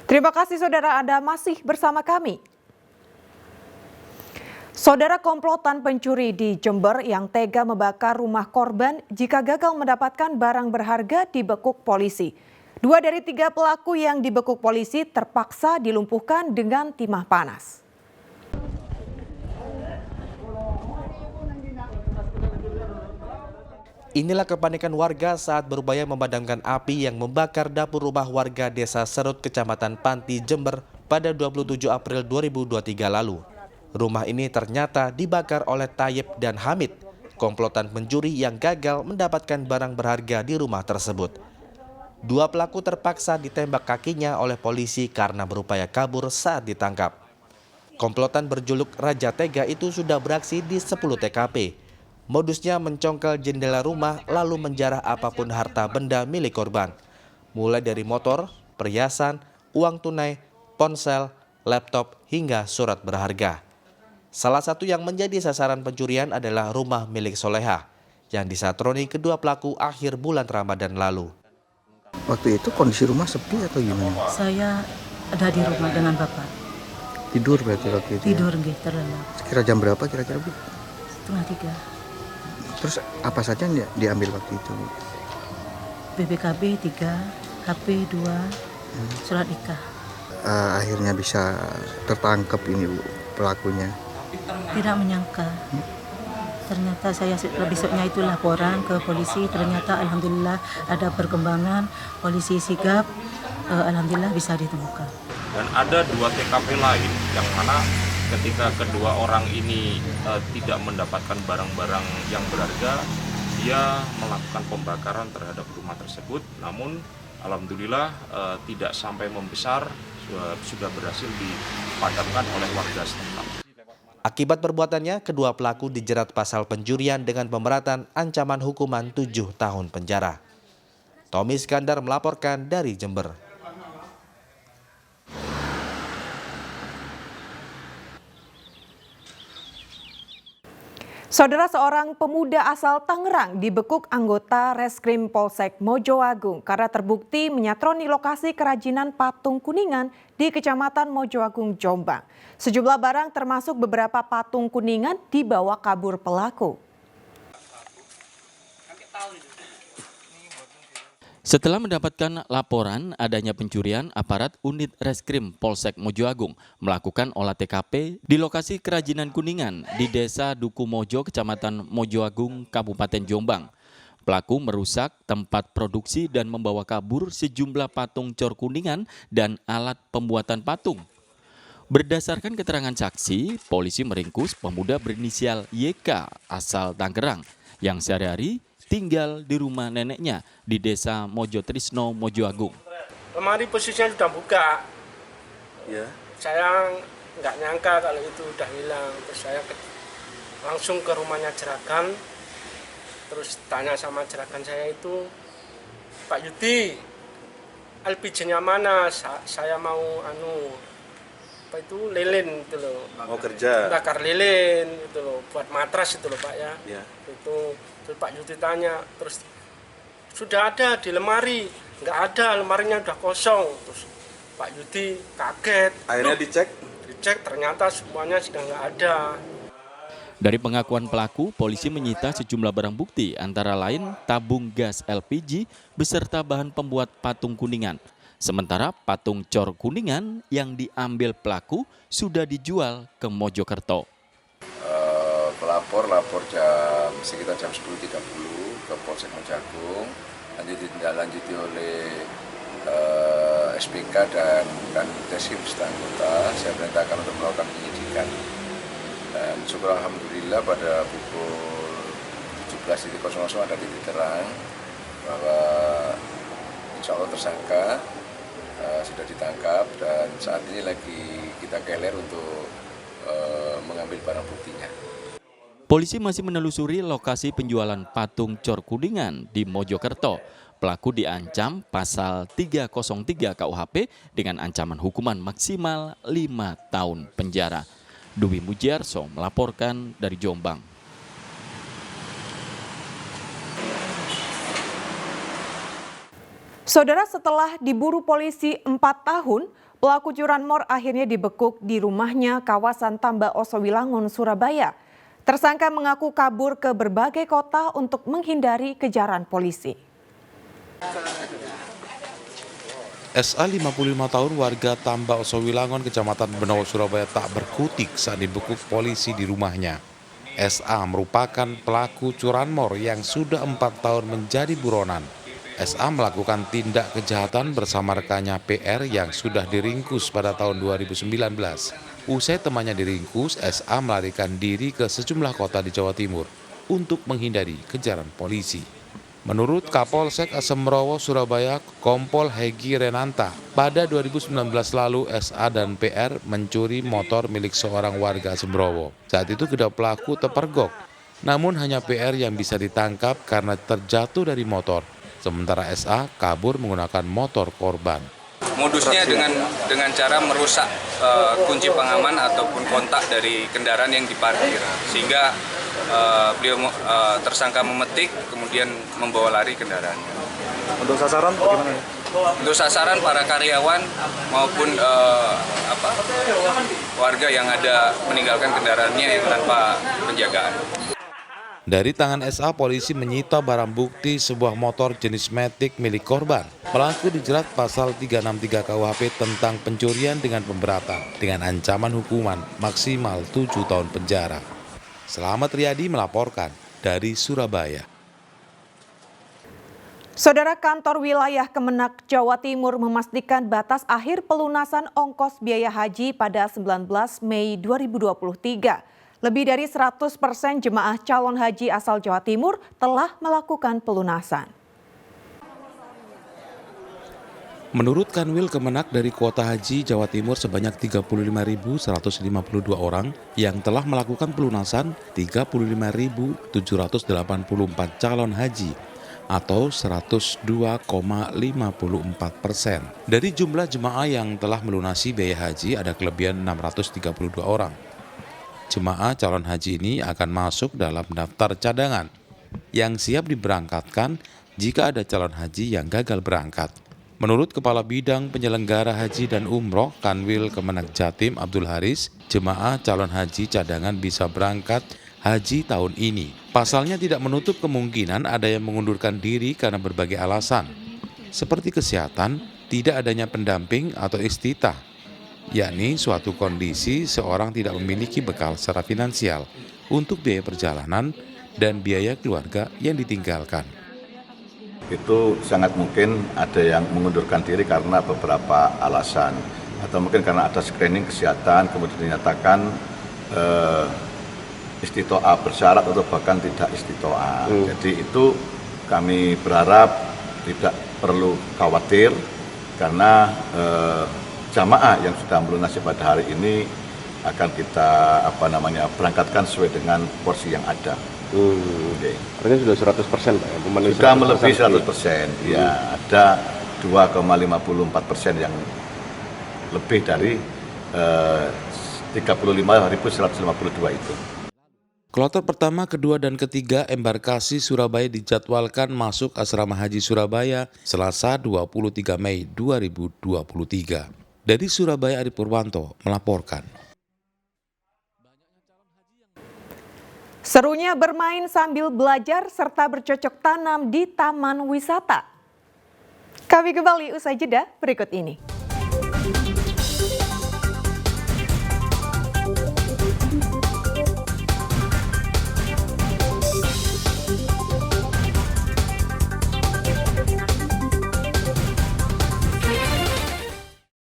Terima kasih saudara, Anda masih bersama kami. Saudara, komplotan pencuri di Jember yang tega membakar rumah korban jika gagal mendapatkan barang berharga dibekuk polisi. 2 dari 3 pelaku yang dibekuk polisi terpaksa dilumpuhkan dengan timah panas. Inilah kepanikan warga saat berupaya memadamkan api yang membakar dapur rumah warga Desa Serut, Kecamatan Panti, Jember pada 27 April 2023 lalu. Rumah ini ternyata dibakar oleh Tayyip dan Hamid, komplotan pencuri yang gagal mendapatkan barang berharga di rumah tersebut. 2 pelaku terpaksa ditembak kakinya oleh polisi karena berupaya kabur saat ditangkap. Komplotan berjuluk Raja Tega itu sudah beraksi di 10 TKP. Modusnya mencongkel jendela rumah lalu menjarah apapun harta benda milik korban. Mulai dari motor, perhiasan, uang tunai, ponsel, laptop, hingga surat berharga. Salah satu yang menjadi sasaran pencurian adalah rumah milik Soleha yang disatroni kedua pelaku akhir bulan Ramadan lalu. Waktu itu kondisi rumah sepi atau gimana? Saya ada di rumah dengan bapak. Tidur berarti waktu itu? Tidur nggih, terlelap. Sekira jam berapa kira-kira, Bu? 2:30. Terus apa saja yang diambil waktu itu, Bu? BPKB 3, HP 2, surat nikah. Akhirnya bisa tertangkap ini, Bu, pelakunya. Tidak menyangka. Ternyata saya besoknya itu laporan ke polisi, ternyata alhamdulillah ada perkembangan, polisi sigap, alhamdulillah bisa ditemukan. Dan ada 2 TKP lain yang mana ketika kedua orang ini tidak mendapatkan barang-barang yang berharga, dia melakukan pembakaran terhadap rumah tersebut, namun alhamdulillah tidak sampai membesar, sudah berhasil dipadamkan oleh warga setempat. Akibat perbuatannya, kedua pelaku dijerat pasal pencurian dengan pemberatan ancaman hukuman 7 tahun penjara. Tommy Iskandar melaporkan dari Jember. Saudara, seorang pemuda asal Tangerang dibekuk anggota Reskrim Polsek Mojoagung karena terbukti menyatroni lokasi kerajinan patung Kuningan di Kecamatan Mojoagung, Jombang. Sejumlah barang termasuk beberapa patung Kuningan dibawa kabur pelaku. Setelah mendapatkan laporan adanya pencurian, aparat unit Reskrim Polsek Mojoagung melakukan olah TKP di lokasi kerajinan Kuningan di Desa Dukumojo, Kecamatan Mojoagung, Kabupaten Jombang. Pelaku merusak tempat produksi dan membawa kabur sejumlah patung cor Kuningan dan alat pembuatan patung. Berdasarkan keterangan saksi, polisi meringkus pemuda berinisial YK asal Tangerang yang sehari-hari tinggal di rumah neneknya di Desa Mojo Trisno, Mojoagung. Lemari posisinya sudah buka. Ya. Saya nggak nyangka kalau itu udah hilang. Terus saya langsung ke rumahnya Jeragan. Terus tanya sama Jeragan saya itu, Pak Yudi, LPG-nya mana? Saya mau apa itu lilin itu loh. Mau kerja? Bakar lilin itu loh, buat matras itu loh Pak ya. Ya. Itu terus Pak Yudi tanya, terus sudah ada di lemari, nggak ada, lemarinya udah kosong. Terus Pak Yudi kaget. Akhirnya Dicek ternyata semuanya sudah nggak ada. Dari pengakuan pelaku, polisi menyita sejumlah barang bukti antara lain tabung gas LPG beserta bahan pembuat patung Kuningan. Sementara patung cor Kuningan yang diambil pelaku sudah dijual ke Mojokerto. Lapor sekitar jam 10.30 ke Polsek Mojoagung, nanti ditindaklanjuti oleh SPK dan Reskrim selanjutnya. Saya perintahkan untuk melakukan penyidikan. Dan syukur alhamdulillah pada pukul 17.00 ada titik terang bahwa insya Allah tersangka sudah ditangkap dan saat ini lagi kita keler untuk mengambil barang buktinya. Polisi masih menelusuri lokasi penjualan patung cor Kuningan di Mojokerto. Pelaku diancam pasal 303 KUHP dengan ancaman hukuman maksimal 5 tahun penjara. Dwi Mujiarso melaporkan dari Jombang. Saudara, setelah diburu polisi 4 tahun, Pelaku curanmor akhirnya dibekuk di rumahnya kawasan Tambak Osowilangun, Surabaya. Tersangka mengaku kabur ke berbagai kota untuk menghindari kejaran polisi. SA 55 tahun warga Tambak Osowilangun, Kecamatan Benowo, Surabaya tak berkutik saat dibekuk polisi di rumahnya. SA merupakan pelaku curanmor yang sudah 4 tahun menjadi buronan. SA melakukan tindak kejahatan bersama rekannya PR yang sudah diringkus pada tahun 2019. Usai temannya diringkus, SA melarikan diri ke sejumlah kota di Jawa Timur untuk menghindari kejaran polisi. Menurut Kapolsek Semrowo, Surabaya, Kompol Hegi Renanta, pada 2019 lalu SA dan PR mencuri motor milik seorang warga Semrowo. Saat itu kedua pelaku terpergok, namun hanya PR yang bisa ditangkap karena terjatuh dari motor. Sementara SA kabur menggunakan motor korban. Modusnya dengan cara merusak kunci pengaman ataupun kontak dari kendaraan yang diparkir, sehingga tersangka memetik kemudian membawa lari kendaraannya. Untuk sasaran bagaimana? Untuk sasaran para karyawan maupun warga yang ada meninggalkan kendaraannya yang tanpa penjagaan. Dari tangan SA, polisi menyita barang bukti sebuah motor jenis Matic milik korban. Pelaku dijerat pasal 363 KUHP tentang pencurian dengan pemberatan dengan ancaman hukuman maksimal 7 tahun penjara. Selamat Riyadi melaporkan dari Surabaya. Saudara, kantor wilayah Kemenak Jawa Timur memastikan batas akhir pelunasan ongkos biaya haji pada 19 Mei 2023. Lebih dari 100% jemaah calon haji asal Jawa Timur telah melakukan pelunasan. Menurut Kanwil Kemenak, dari kuota haji Jawa Timur sebanyak 35.152 orang yang telah melakukan pelunasan 35.784 calon haji atau 102,54%. Dari jumlah jemaah yang telah melunasi biaya haji ada kelebihan 632 orang. Jemaah calon haji ini akan masuk dalam daftar cadangan yang siap diberangkatkan jika ada calon haji yang gagal berangkat. Menurut Kepala Bidang Penyelenggara Haji dan Umroh Kanwil Kemenak Jatim Abdul Haris, jemaah calon haji cadangan bisa berangkat haji tahun ini. Pasalnya tidak menutup kemungkinan ada yang mengundurkan diri karena berbagai alasan, seperti kesehatan, tidak adanya pendamping atau istitah, yakni suatu kondisi seorang tidak memiliki bekal secara finansial untuk biaya perjalanan dan biaya keluarga yang ditinggalkan. Itu sangat mungkin ada yang mengundurkan diri karena beberapa alasan, atau mungkin karena ada screening kesehatan kemudian dinyatakan istitoah bersyarat atau bahkan tidak istitoah. Jadi itu kami berharap tidak perlu khawatir karena jamaah yang sudah melunasi pada hari ini akan kita berangkatkan sesuai dengan porsi yang ada. Okay. Artinya sudah 100% Pak ya? Sudah melebihi 100%. Ya, ada 2,54% yang lebih dari 35.152 itu. Kloter pertama, kedua, dan ketiga embarkasi Surabaya dijadwalkan masuk Asrama Haji Surabaya Selasa 23 Mei 2023. Dari Surabaya, Adi Purwanto melaporkan. Serunya bermain sambil belajar serta bercocok tanam di taman wisata. Kami kembali usai jeda berikut ini.